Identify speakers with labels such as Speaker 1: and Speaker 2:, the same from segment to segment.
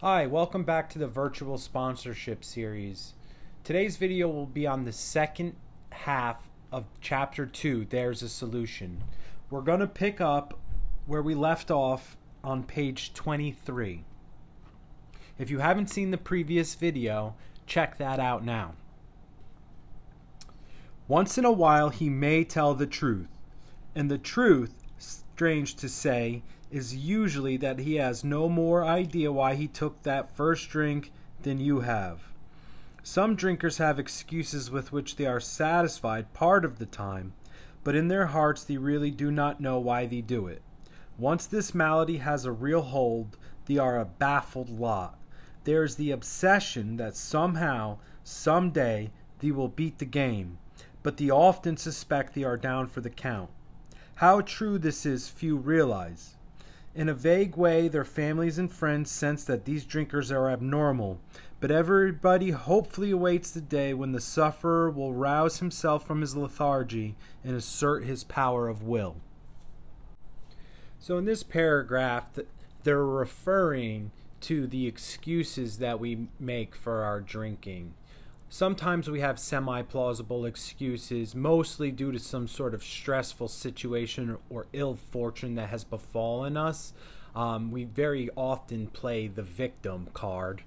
Speaker 1: Hi, welcome back to the virtual sponsorship series. Today's video will be on the second half of chapter 2, There's a Solution. We're going to pick up where we left off on page 23. If you haven't seen the previous video, check that out now. Once in a while he may tell the truth, and the truth, strange to say, is usually that he has no more idea why he took that first drink than you have. Some drinkers have excuses with which they are satisfied part of the time, but in their hearts they really do not know why they do it. Once this malady has a real hold, they are a baffled lot. There is the obsession that somehow, someday, they will beat the game, but they often suspect they are down for the count. How true this is, few realize. In a vague way, their families and friends sense that these drinkers are abnormal, but everybody hopefully awaits the day when the sufferer will rouse himself from his lethargy and assert his power of will. So in this paragraph, they're referring to the excuses that we make for our drinking. Sometimes we have semi-plausible excuses, mostly due to some sort of stressful situation or ill fortune that has befallen us. We very often play the victim card.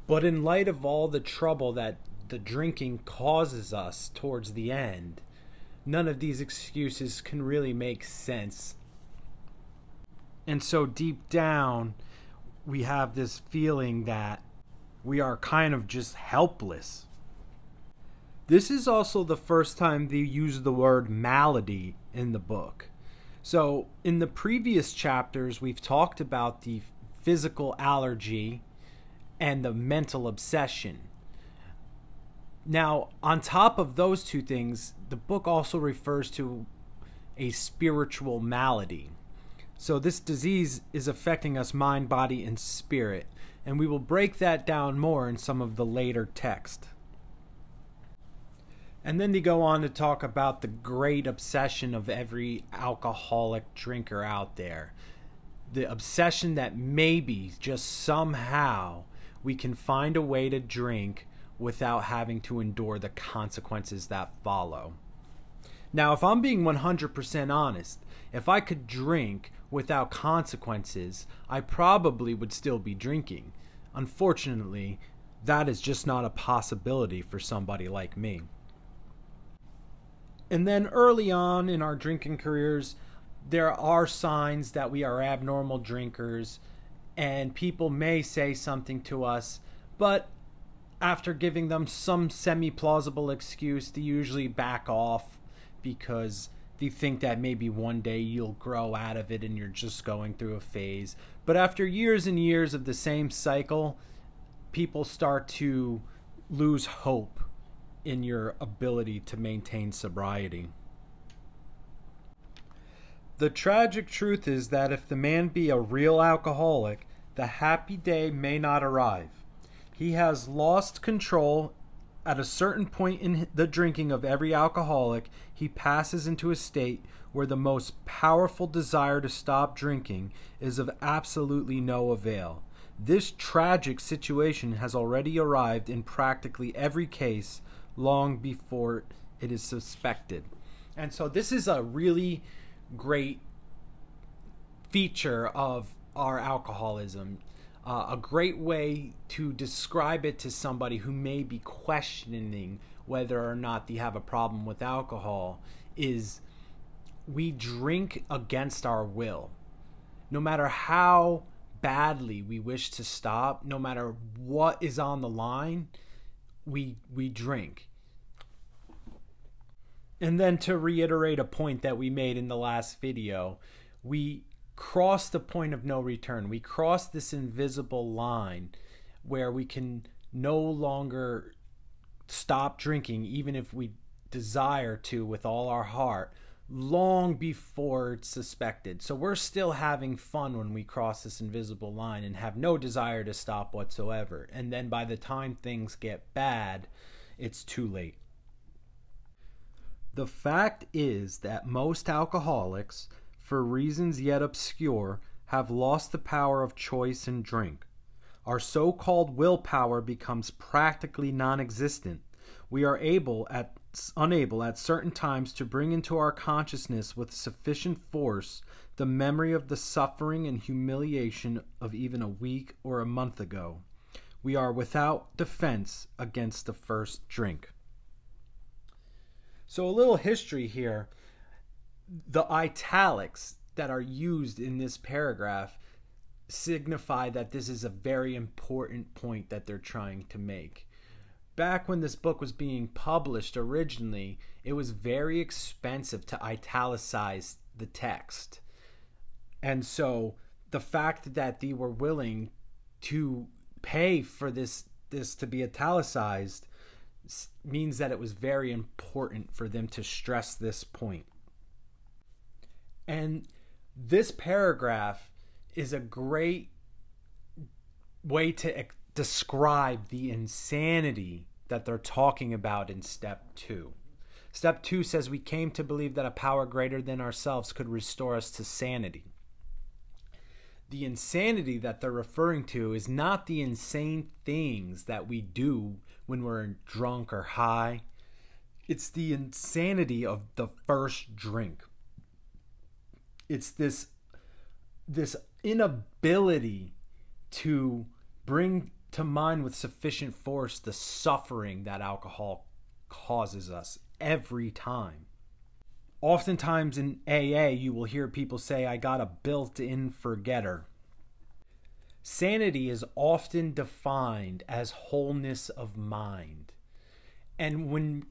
Speaker 1: But in light of all the trouble that the drinking causes us towards the end, none of these excuses can really make sense. And so deep down, we have this feeling that we are kind of just helpless. This is also the first time they use the word malady in the book. So in the previous chapters, we've talked about the physical allergy and the mental obsession. Now, on top of those two things, the book also refers to a spiritual malady. So this disease is affecting us mind, body, and spirit. And we will break that down more in some of the later text. And then they go on to talk about the great obsession of every alcoholic drinker out there. The obsession that maybe, just somehow, we can find a way to drink without having to endure the consequences that follow. Now, if I'm being 100% honest, if I could drink without consequences, I probably would still be drinking. Unfortunately, that is just not a possibility for somebody like me. And then early on in our drinking careers, there are signs that we are abnormal drinkers, and people may say something to us, but after giving them some semi-plausible excuse, they usually back off because they think that maybe one day you'll grow out of it and you're just going through a phase. But after years and years of the same cycle, people start to lose hope in your ability to maintain sobriety. The tragic truth is that if the man be a real alcoholic, the happy day may not arrive. He has lost control. At a certain point in the drinking of every alcoholic, he passes into a state where the most powerful desire to stop drinking is of absolutely no avail. This tragic situation has already arrived in practically every case long before it is suspected. And so this is a really great feature of our alcoholism. A great way to describe it to somebody who may be questioning whether or not they have a problem with alcohol is we drink against our will. No matter how badly we wish to stop, no matter what is on the line, we drink. And then to reiterate a point that we made in the last video, we cross the point of no return. We cross this invisible line where we can no longer stop drinking, even if we desire to with all our heart, long before it's suspected. So we're still having fun when we cross this invisible line and have no desire to stop whatsoever. And then by the time things get bad, it's too late. The fact is that most alcoholics, for reasons yet obscure, have lost the power of choice and drink. Our so-called willpower becomes practically non-existent. We are unable at certain times to bring into our consciousness with sufficient force the memory of the suffering and humiliation of even a week or a month ago. We are without defense against the first drink. So a little history here. The italics that are used in this paragraph signify that this is a very important point that they're trying to make. Back when this book was being published originally, it was very expensive to italicize the text. And so the fact that they were willing to pay for this to be italicized means that it was very important for them to stress this point. And this paragraph is a great way to describe the insanity that they're talking about in step 2. Step 2 says we came to believe that a power greater than ourselves could restore us to sanity. The insanity that they're referring to is not the insane things that we do when we're drunk or high. It's the insanity of the first drink. It's this inability to bring to mind with sufficient force the suffering that alcohol causes us every time. Oftentimes in AA, you will hear people say, I got a built-in forgetter. Sanity is often defined as wholeness of mind. And when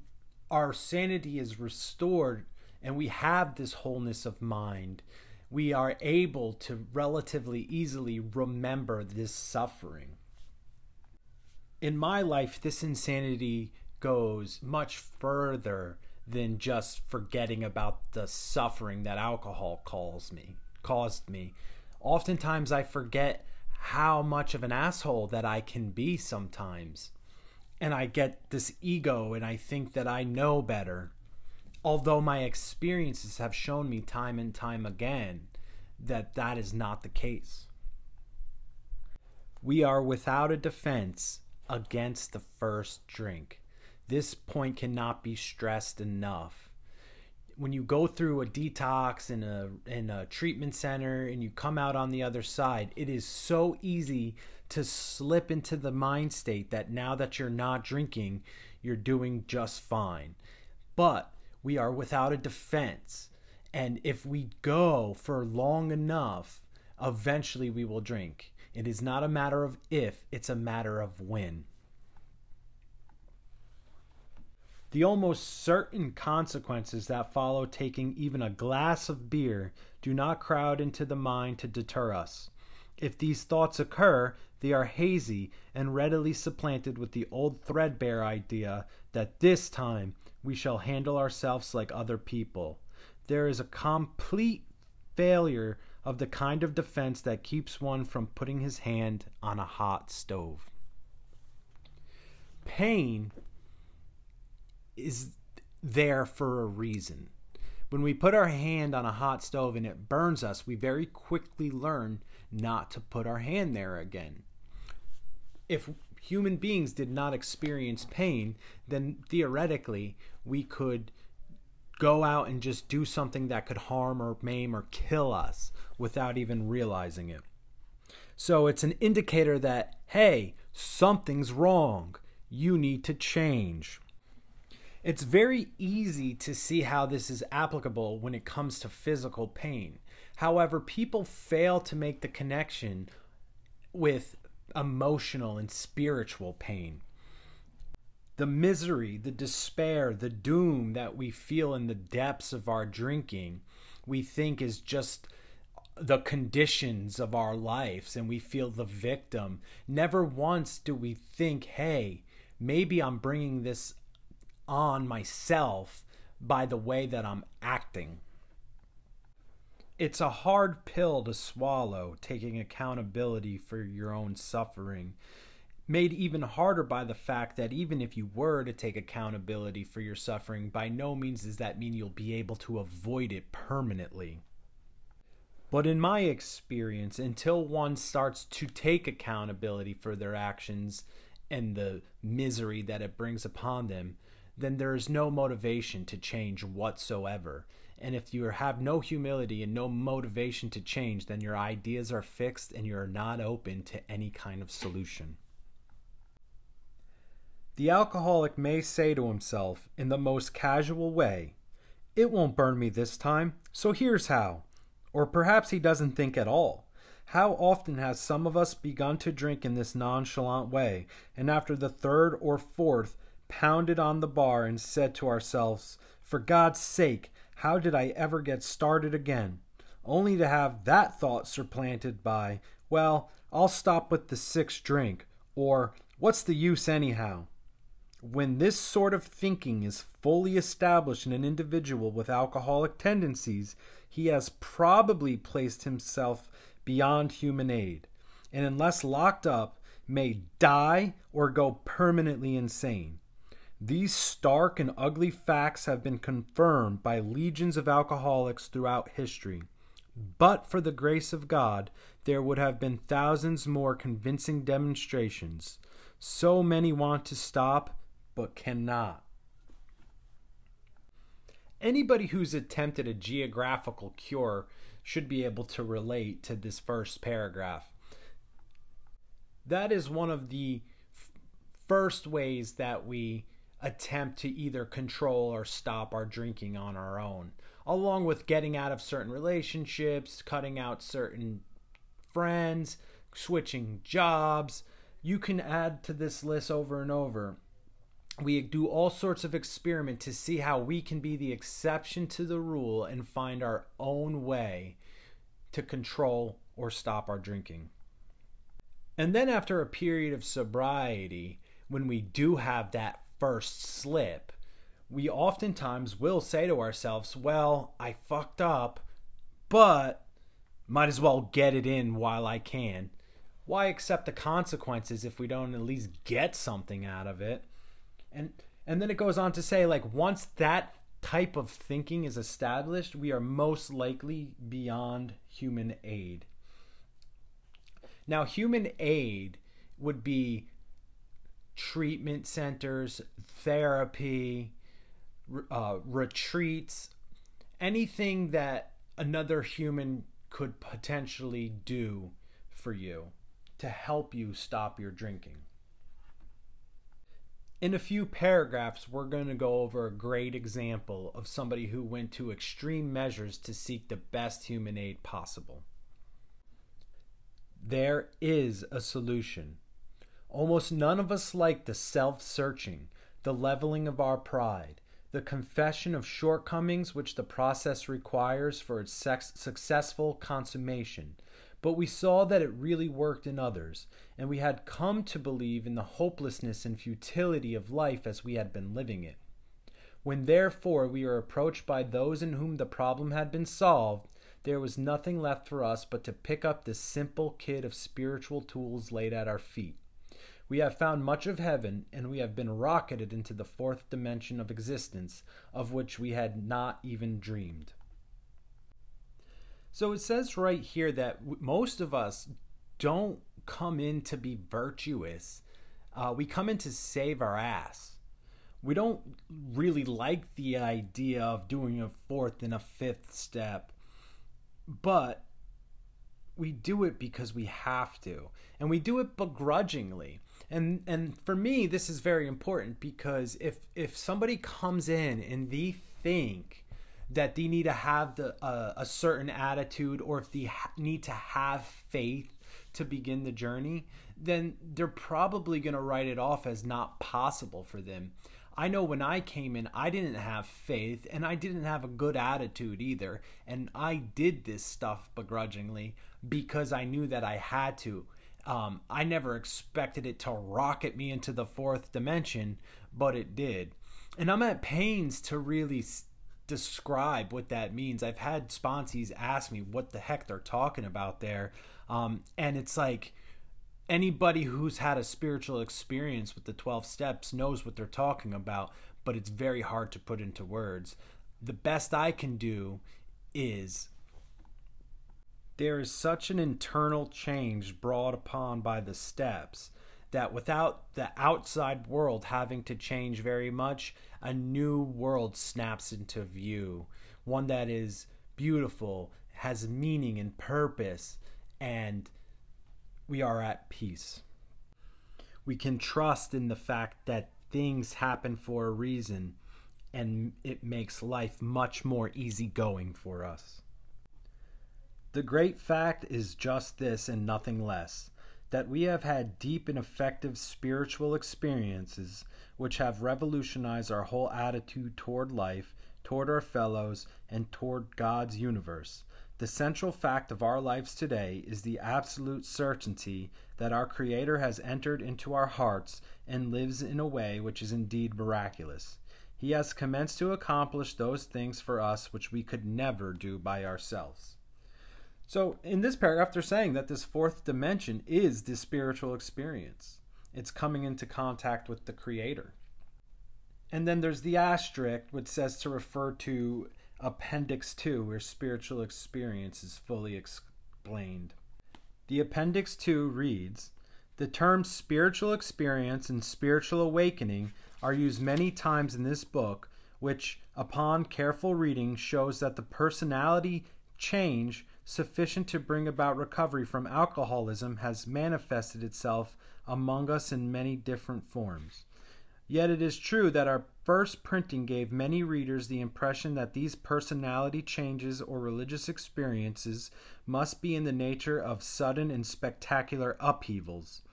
Speaker 1: our sanity is restored and we have this wholeness of mind, we are able to relatively easily remember this suffering. In my life, this insanity goes much further than just forgetting about the suffering that alcohol caused me. Oftentimes I forget how much of an asshole that I can be sometimes. And I get this ego and I think that I know better. Although my experiences have shown me time and time again that that is not the case. We are without a defense against the first drink. This point cannot be stressed enough. When you go through a detox in a treatment center and you come out on the other side, it is so easy to slip into the mind state that now that you're not drinking, you're doing just fine. But we are without a defense. And if we go for long enough, eventually we will drink. It is not a matter of if, it's a matter of when. The almost certain consequences that follow taking even a glass of beer do not crowd into the mind to deter us. If these thoughts occur, they are hazy and readily supplanted with the old threadbare idea that this time we shall handle ourselves like other people. There is a complete failure of the kind of defense that keeps one from putting his hand on a hot stove. Pain is there for a reason. When we put our hand on a hot stove and it burns us, we very quickly learn not to put our hand there again. If human beings did not experience pain, then theoretically we could go out and just do something that could harm or maim or kill us without even realizing it. So it's an indicator that, hey, something's wrong. You need to change. It's very easy to see how this is applicable when it comes to physical pain. However, people fail to make the connection with emotional and spiritual pain. The misery, the despair, the doom that we feel in the depths of our drinking, we think is just the conditions of our lives, and we feel the victim. Never once do we think, hey, maybe I'm bringing this on myself by the way that I'm acting. It's a hard pill to swallow, taking accountability for your own suffering, made even harder by the fact that even if you were to take accountability for your suffering, by no means does that mean you'll be able to avoid it permanently. But in my experience, until one starts to take accountability for their actions and the misery that it brings upon them, then there is no motivation to change whatsoever. And if you have no humility and no motivation to change, then your ideas are fixed and you're not open to any kind of solution. The alcoholic may say to himself in the most casual way, "It won't burn me this time, so here's how." Or perhaps he doesn't think at all. How often has some of us begun to drink in this nonchalant way, and after the third or fourth, pounded on the bar and said to ourselves, "For God's sake, how did I ever get started again?" Only to have that thought supplanted by, "Well, I'll stop with the sixth drink," or "What's the use anyhow?" When this sort of thinking is fully established in an individual with alcoholic tendencies, he has probably placed himself beyond human aid, and unless locked up, may die or go permanently insane. These stark and ugly facts have been confirmed by legions of alcoholics throughout history. But for the grace of God, there would have been thousands more convincing demonstrations. So many want to stop, but cannot. Anybody who's attempted a geographical cure should be able to relate to this first paragraph. That is one of the first ways that we attempt to either control or stop our drinking on our own, along with getting out of certain relationships, cutting out certain friends, switching jobs. You can add to this list over and over. We do all sorts of experiments to see how we can be the exception to the rule and find our own way to control or stop our drinking. And then after a period of sobriety, when we do have that first slip, we oftentimes will say to ourselves, "Well, I fucked up, but might as well get it in while I can. Why accept the consequences if we don't at least get something out of it?" And then it goes on to say, like, once that type of thinking is established, we are most likely beyond human aid. Now, human aid would be treatment centers, therapy, retreats, anything that another human could potentially do for you to help you stop your drinking. In a few paragraphs, we're going to go over a great example of somebody who went to extreme measures to seek the best human aid possible. There is a solution. Almost none of us like the self-searching, the leveling of our pride, the confession of shortcomings which the process requires for its successful consummation. But we saw that it really worked in others, and we had come to believe in the hopelessness and futility of life as we had been living it. When therefore we were approached by those in whom the problem had been solved, there was nothing left for us but to pick up this simple kit of spiritual tools laid at our feet. We have found much of heaven, and we have been rocketed into the fourth dimension of existence, of which we had not even dreamed. So it says right here that most of us don't come in to be virtuous. We come in to save our ass. We don't really like the idea of doing a fourth and a fifth step, but we do it because we have to, and we do it begrudgingly. And for me, this is very important, because if somebody comes in and they think that they need to have a certain attitude, or if they need to have faith to begin the journey, then they're probably going to write it off as not possible for them. I know when I came in, I didn't have faith, and I didn't have a good attitude either, and I did this stuff begrudgingly because I knew that I had to. I never expected it to rocket me into the fourth dimension, but it did. And I'm at pains to really describe what that means. I've had sponsees ask me what the heck they're talking about there. And it's like, anybody who's had a spiritual experience with the 12 steps knows what they're talking about, but it's very hard to put into words. The best I can do is There is such an internal change brought upon by the steps that without the outside world having to change very much, a new world snaps into view. One that is beautiful, has meaning and purpose, and we are at peace. We can trust in the fact that things happen for a reason, and it makes life much more easygoing for us. The great fact is just this and nothing less, that we have had deep and effective spiritual experiences which have revolutionized our whole attitude toward life, toward our fellows, and toward God's universe. The central fact of our lives today is the absolute certainty that our Creator has entered into our hearts and lives in a way which is indeed miraculous. He has commenced to accomplish those things for us which we could never do by ourselves. So in this paragraph, they're saying that this fourth dimension is the spiritual experience. It's coming into contact with the Creator. And then there's the asterisk, which says to refer to Appendix 2, where spiritual experience is fully explained. The Appendix 2 reads, "The terms spiritual experience and spiritual awakening are used many times in this book, which, upon careful reading, shows that the personality change sufficient to bring about recovery from alcoholism has manifested itself among us in many different forms. Yet it is true that our first printing gave many readers the impression that these personality changes or religious experiences must be in the nature of sudden and spectacular upheavals.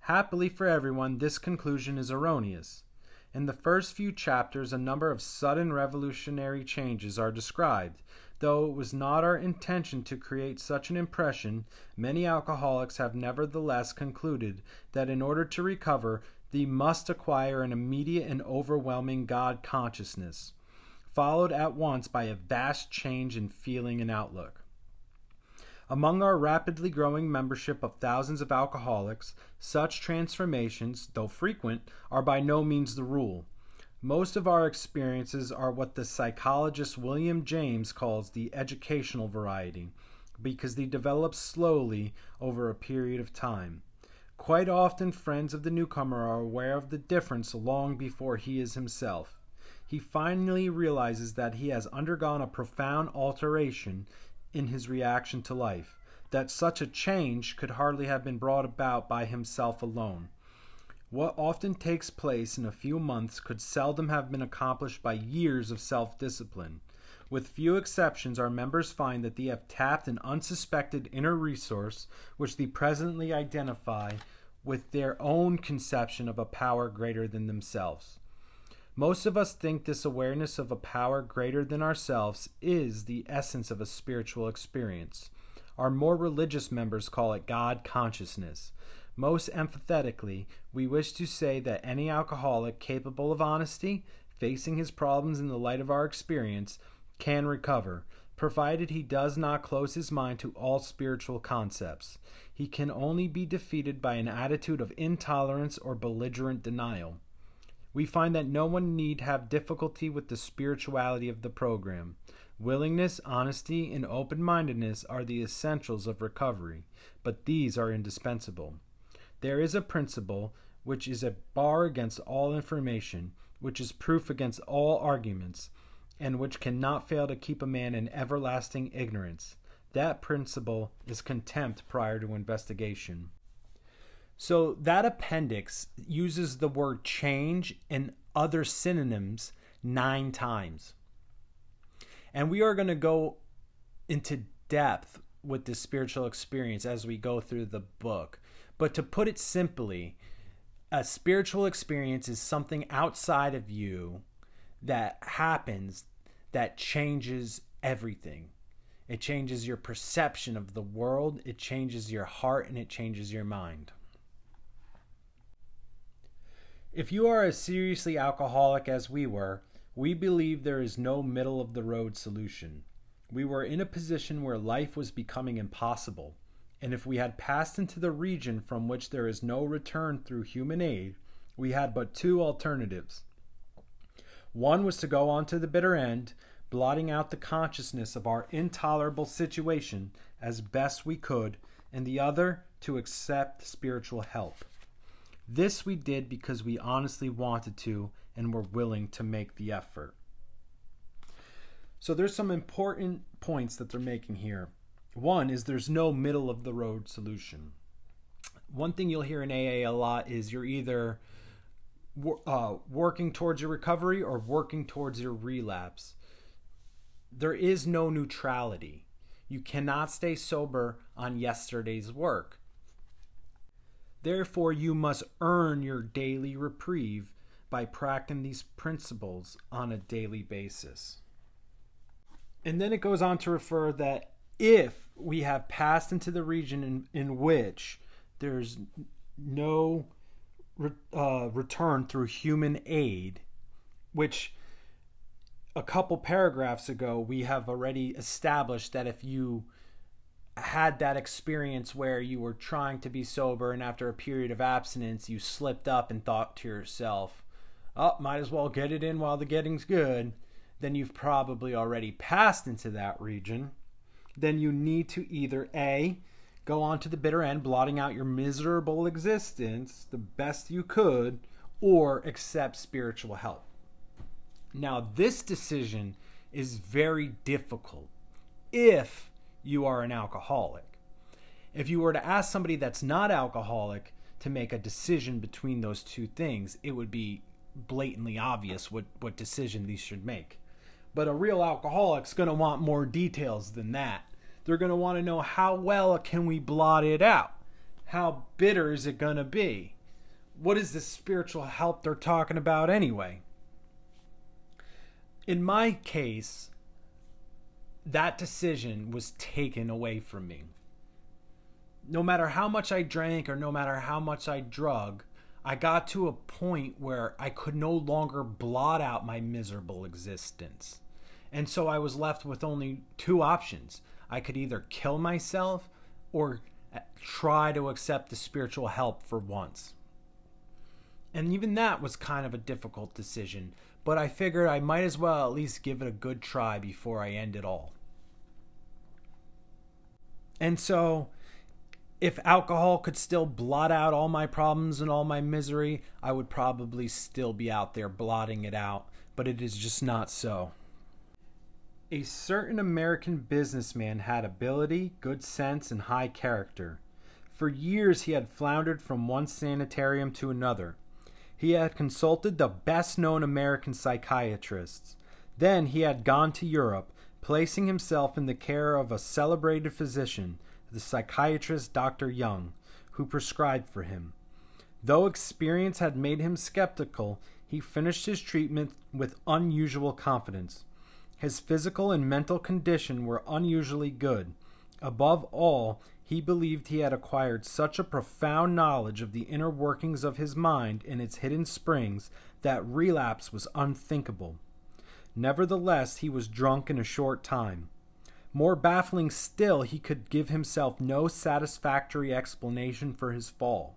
Speaker 1: Happily for everyone, this conclusion is erroneous. In the first few chapters, a number of sudden revolutionary changes are described. Though it was not our intention to create such an impression, many alcoholics have nevertheless concluded that in order to recover, they must acquire an immediate and overwhelming God consciousness, followed at once by a vast change in feeling and outlook. Among our rapidly growing membership of thousands of alcoholics, such transformations, though frequent, are by no means the rule. Most of our experiences are what the psychologist William James calls the educational variety, because they develop slowly over a period of time. Quite often, friends of the newcomer are aware of the difference long before he is himself. He finally realizes that he has undergone a profound alteration in his reaction to life, that such a change could hardly have been brought about by himself alone. What often takes place in a few months could seldom have been accomplished by years of self-discipline. With few exceptions, our members find that they have tapped an unsuspected inner resource which they presently identify with their own conception of a power greater than themselves. Most of us think this awareness of a power greater than ourselves is the essence of a spiritual experience. Our more religious members call it God consciousness. Most emphatically, we wish to say that any alcoholic capable of honesty, facing his problems in the light of our experience, can recover, provided he does not close his mind to all spiritual concepts. He can only be defeated by an attitude of intolerance or belligerent denial. We find that no one need have difficulty with the spirituality of the program. Willingness, honesty, and open-mindedness are the essentials of recovery, but these are indispensable. There is a principle which is a bar against all information, which is proof against all arguments, and which cannot fail to keep a man in everlasting ignorance. That principle is contempt prior to investigation. So that appendix uses the word change and other synonyms 9 times. And we are going to go into depth with this spiritual experience as we go through the book. But to put it simply, a spiritual experience is something outside of you that happens that changes everything. It changes your perception of the world, it changes your heart, and it changes your mind. If you are as seriously alcoholic as we were, we believe there is no middle-of-the-road solution. We were in a position where life was becoming impossible, and if we had passed into the region from which there is no return through human aid, we had but 2 alternatives. One was to go on to the bitter end, blotting out the consciousness of our intolerable situation as best we could, and the other to accept spiritual help. This we did because we honestly wanted to and were willing to make the effort. So there's some important points that they're making here. One is there's no middle of the road solution. One thing you'll hear in AA a lot is you're either working towards your recovery or working towards your relapse. There is no neutrality. You cannot stay sober on yesterday's work. Therefore, you must earn your daily reprieve by practicing these principles on a daily basis. And then it goes on to refer that if we have passed into the region in which there's no return through human aid, which a couple paragraphs ago we have already established that if you had that experience where you were trying to be sober and after a period of abstinence you slipped up and thought to yourself, oh, might as well get it in while the getting's good, then you've probably already passed into that region. Then you need to either A, go on to the bitter end, blotting out your miserable existence the best you could, or accept spiritual help. Now, this decision is very difficult if you are an alcoholic. If you were to ask somebody that's not alcoholic to make a decision between those two things, it would be blatantly obvious what decision these should make. But a real alcoholic's going to want more details than that. They're going to want to know, how well can we blot it out? How bitter is it going to be? What is the spiritual help they're talking about anyway? In my case, that decision was taken away from me. No matter how much I drank or no matter how much I drug, I got to a point where I could no longer blot out my miserable existence. And so I was left with only two options. I could either kill myself or try to accept the spiritual help for once. And even that was kind of a difficult decision, but I figured I might as well at least give it a good try before I end it all. And so, if alcohol could still blot out all my problems and all my misery, I would probably still be out there blotting it out, but it is just not so. A certain American businessman had ability, good sense, and high character. For years he had floundered from one sanitarium to another. He had consulted the best-known American psychiatrists. Then he had gone to Europe, placing himself in the care of a celebrated physician, the psychiatrist Dr. Young, who prescribed for him. Though experience had made him skeptical, he finished his treatment with unusual confidence. His physical and mental condition were unusually good. Above all, he believed he had acquired such a profound knowledge of the inner workings of his mind and its hidden springs that relapse was unthinkable. Nevertheless, he was drunk in a short time. More baffling still, he could give himself no satisfactory explanation for his fall.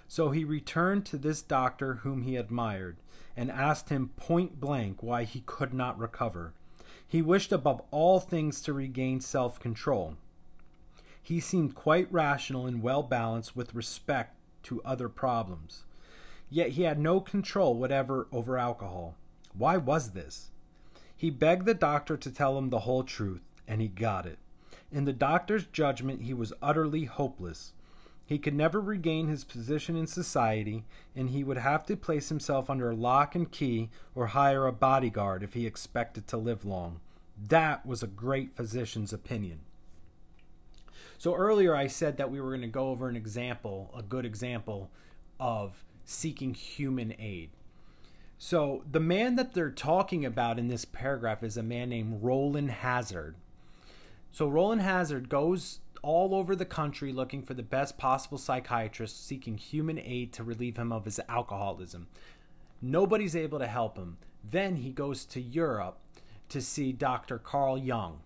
Speaker 1: So he returned to this doctor whom he admired, and asked him point blank why he could not recover. He wished above all things to regain self-control. He seemed quite rational and well-balanced with respect to other problems. Yet he had no control whatever over alcohol. Why was this? He begged the doctor to tell him the whole truth, and he got it. In the doctor's judgment, he was utterly hopeless. He could never regain his position in society, and he would have to place himself under lock and key or hire a bodyguard if he expected to live long. That was a great physician's opinion. So earlier I said that we were going to go over an example, a good example of seeking human aid. So the man that they're talking about in this paragraph is a man named Roland Hazard. So Roland Hazard goes all over the country looking for the best possible psychiatrist, seeking human aid to relieve him of his alcoholism. Nobody's able to help him. Then he goes to Europe to see Dr. Carl Jung.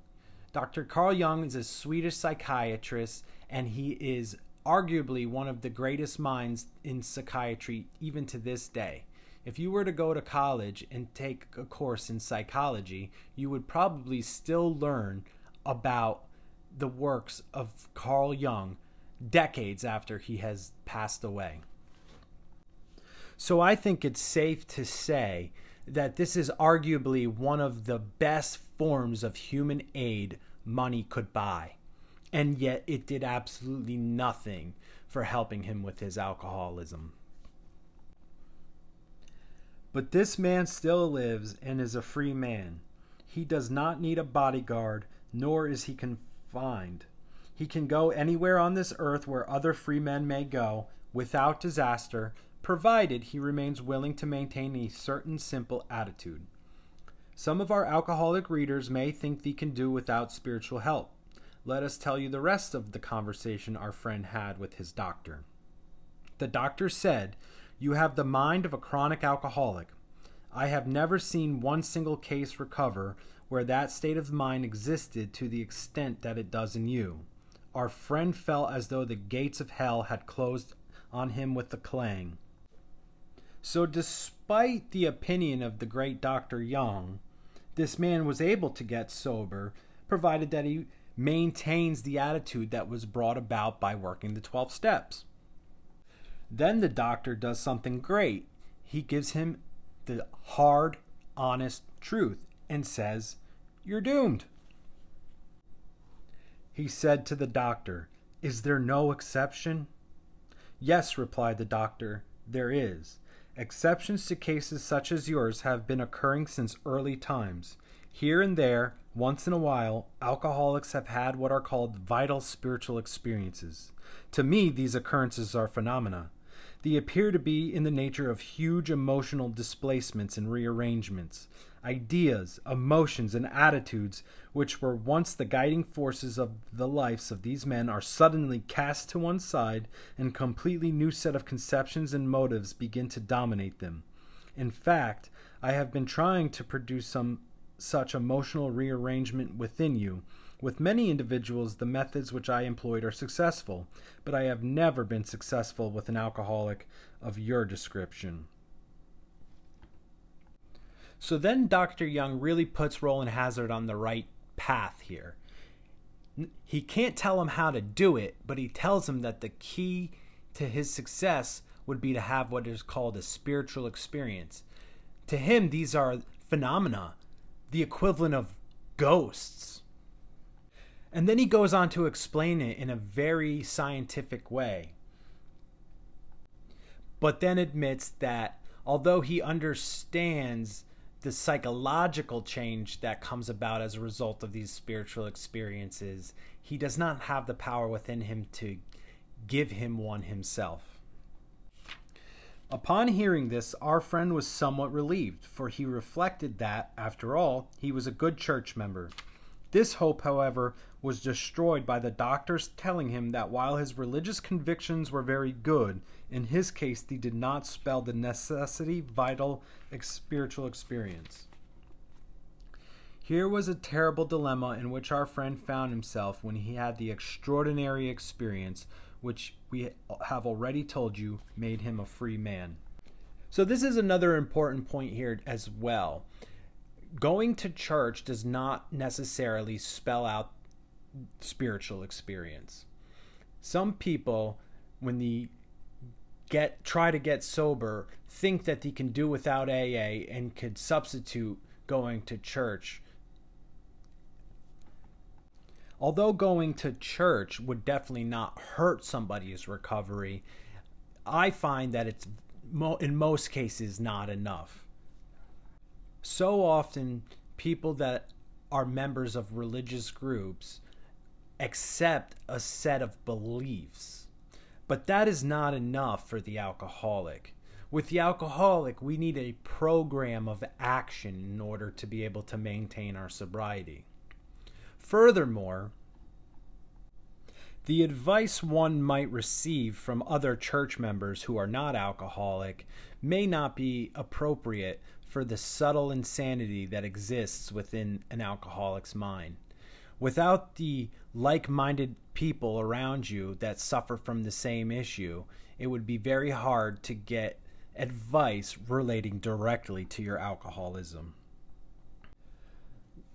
Speaker 1: Dr. Carl Jung is a Swedish psychiatrist, and he is arguably one of the greatest minds in psychiatry even to this day. If you were to go to college and take a course in psychology, you would probably still learn about the works of Carl Jung decades after he has passed away. So I think it's safe to say that this is arguably one of the best forms of human aid money could buy. And yet it did absolutely nothing for helping him with his alcoholism. But this man still lives and is a free man. He does not need a bodyguard, nor is he confined. He can go anywhere on this earth where other free men may go, without disaster, provided he remains willing to maintain a certain simple attitude. Some of our alcoholic readers may think they can do without spiritual help. Let us tell you the rest of the conversation our friend had with his doctor. The doctor said, "You have the mind of a chronic alcoholic. I have never seen one single case recover where that state of mind existed to the extent that it does in you." Our friend felt as though the gates of hell had closed on him with a clang. So despite the opinion of the great Dr. Jung, this man was able to get sober, provided that he maintains the attitude that was brought about by working the 12 steps. Then the doctor does something great. He gives him the hard, honest truth and says, "You're doomed." He said to the doctor, "Is there no exception?" "Yes," replied the doctor, "there is. Exceptions to cases such as yours have been occurring since early times. Here and there, once in a while, alcoholics have had what are called vital spiritual experiences. To me, these occurrences are phenomena. They appear to be in the nature of huge emotional displacements and rearrangements. Ideas, emotions, and attitudes which were once the guiding forces of the lives of these men are suddenly cast to one side, and a completely new set of conceptions and motives begin to dominate them. In fact, I have been trying to produce some such emotional rearrangement within you. With many individuals, the methods which I employed are successful, but I have never been successful with an alcoholic of your description." So then Dr. Jung really puts Roland Hazard on the right path here. He can't tell him how to do it, but he tells him that the key to his success would be to have what is called a spiritual experience. To him, these are phenomena, the equivalent of ghosts. And then he goes on to explain it in a very scientific way, but then admits that although he understands the psychological change that comes about as a result of these spiritual experiences, he does not have the power within him to give him one himself. Upon hearing this, our friend was somewhat relieved, for he reflected that, after all, he was a good church member. This hope, however, was destroyed by the doctors telling him that while his religious convictions were very good, in his case they did not spell the necessity vital spiritual experience. Here was a terrible dilemma in which our friend found himself when he had the extraordinary experience which we have already told you made him a free man. So this is another important point here as well. Going to church does not necessarily spell out spiritual experience. Some people, when they try to get sober, think that they can do without AA and could substitute going to church. Although going to church would definitely not hurt somebody's recovery, I find that it's in most cases not enough. So often, people that are members of religious groups accept a set of beliefs, but that is not enough for the alcoholic. With the alcoholic, we need a program of action in order to be able to maintain our sobriety. Furthermore, the advice one might receive from other church members who are not alcoholic may not be appropriate for the subtle insanity that exists within an alcoholic's mind. Without the like-minded people around you that suffer from the same issue, it would be very hard to get advice relating directly to your alcoholism.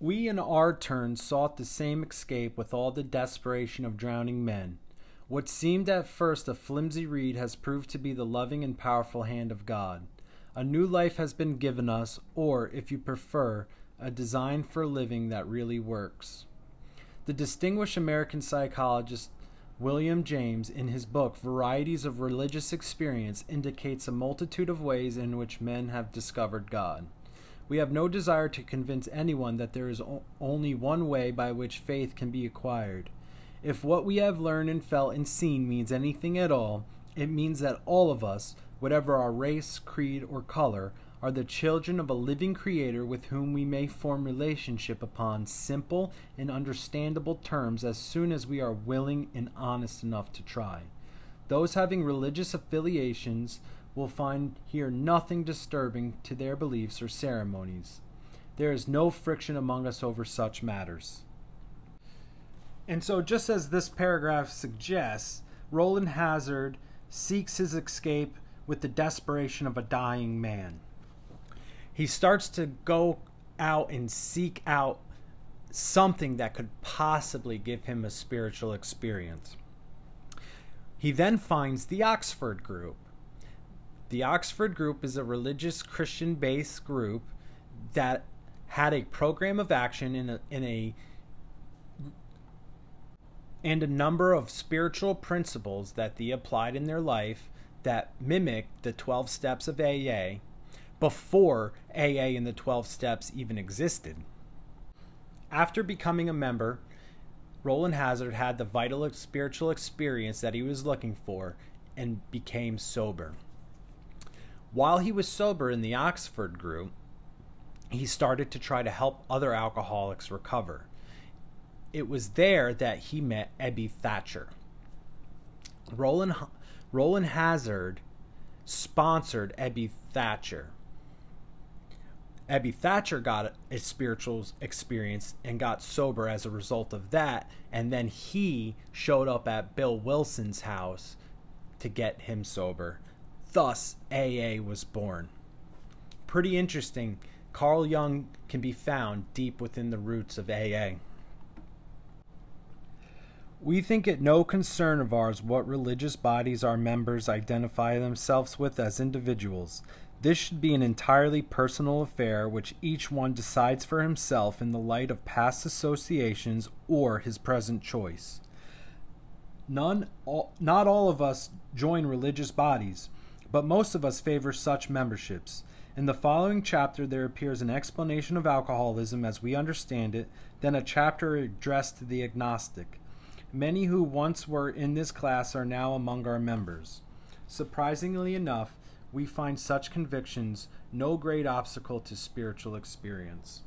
Speaker 1: We in our turn sought the same escape with all the desperation of drowning men. What seemed at first a flimsy reed has proved to be the loving and powerful hand of God. A new life has been given us, or, if you prefer, a design for living that really works. The distinguished American psychologist William James, in his book Varieties of Religious Experience, indicates a multitude of ways in which men have discovered God. We have no desire to convince anyone that there is only one way by which faith can be acquired. If what we have learned and felt and seen means anything at all, it means that all of us, whatever our race, creed, or color, are the children of a living Creator with whom we may form relationship upon simple and understandable terms as soon as we are willing and honest enough to try. Those having religious affiliations will find here nothing disturbing to their beliefs or ceremonies. There is no friction among us over such matters. And so, just as this paragraph suggests, Roland Hazard seeks his escape with the desperation of a dying man. He starts to go out and seek out something that could possibly give him a spiritual experience. He then finds the Oxford group. The Oxford group is a religious Christian-based group that had a program of action and a number of spiritual principles that they applied in their life that mimicked the 12 steps of AA before AA and the 12 steps even existed. After becoming a member, Roland Hazard had the vital spiritual experience that he was looking for and became sober. While he was sober in the Oxford group, he started to try to help other alcoholics recover. It was there that he met Ebby Thatcher. Roland Hazard sponsored Ebby Thatcher. Ebby Thatcher got a spiritual experience and got sober as a result of that, and then he showed up at Bill Wilson's house to get him sober. Thus, AA was born. Pretty interesting. Carl Jung can be found deep within the roots of AA. We think it no concern of ours what religious bodies our members identify themselves with as individuals. This should be an entirely personal affair which each one decides for himself in the light of past associations or his present choice. Not all of us join religious bodies, but most of us favor such memberships. In the following chapter there appears an explanation of alcoholism as we understand it, then a chapter addressed to the agnostic. Many who once were in this class are now among our members. Surprisingly enough, we find such convictions no great obstacle to spiritual experience.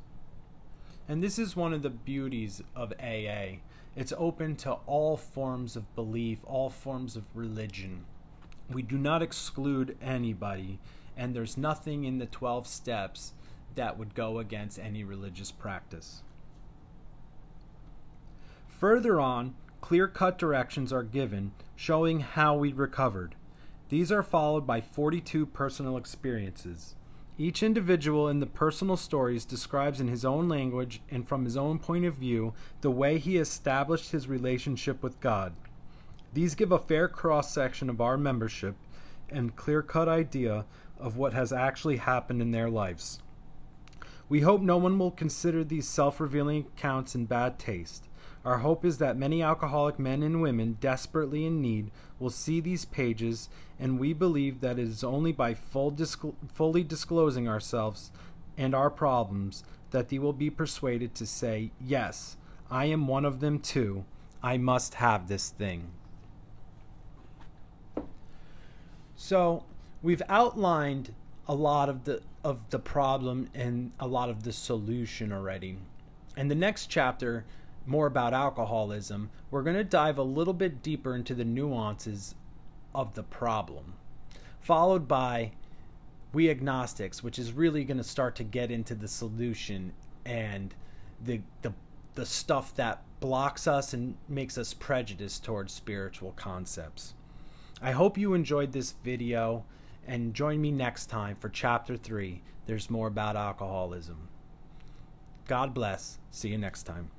Speaker 1: And this is one of the beauties of AA. It's open to all forms of belief, all forms of religion. We do not exclude anybody, and there's nothing in the 12 steps that would go against any religious practice. Further on, clear-cut directions are given showing how we recovered. These are followed by 42 personal experiences. Each individual in the personal stories describes in his own language and from his own point of view the way he established his relationship with God. These give a fair cross-section of our membership and clear-cut idea of what has actually happened in their lives. We hope no one will consider these self-revealing accounts in bad taste. Our hope is that many alcoholic men and women desperately in need will see these pages, and we believe that it is only by fully disclosing ourselves and our problems that they will be persuaded to say, "Yes, I am one of them too. I must have this thing." So we've outlined a lot of the problem and a lot of the solution already. In the next chapter, more about alcoholism, we're going to dive a little bit deeper into the nuances of the problem, followed by We Agnostics, which is really going to start to get into the solution and the stuff that blocks us and makes us prejudiced towards spiritual concepts. I hope you enjoyed this video, and join me next time for Chapter 3. There's more about alcoholism. God bless. See you next time.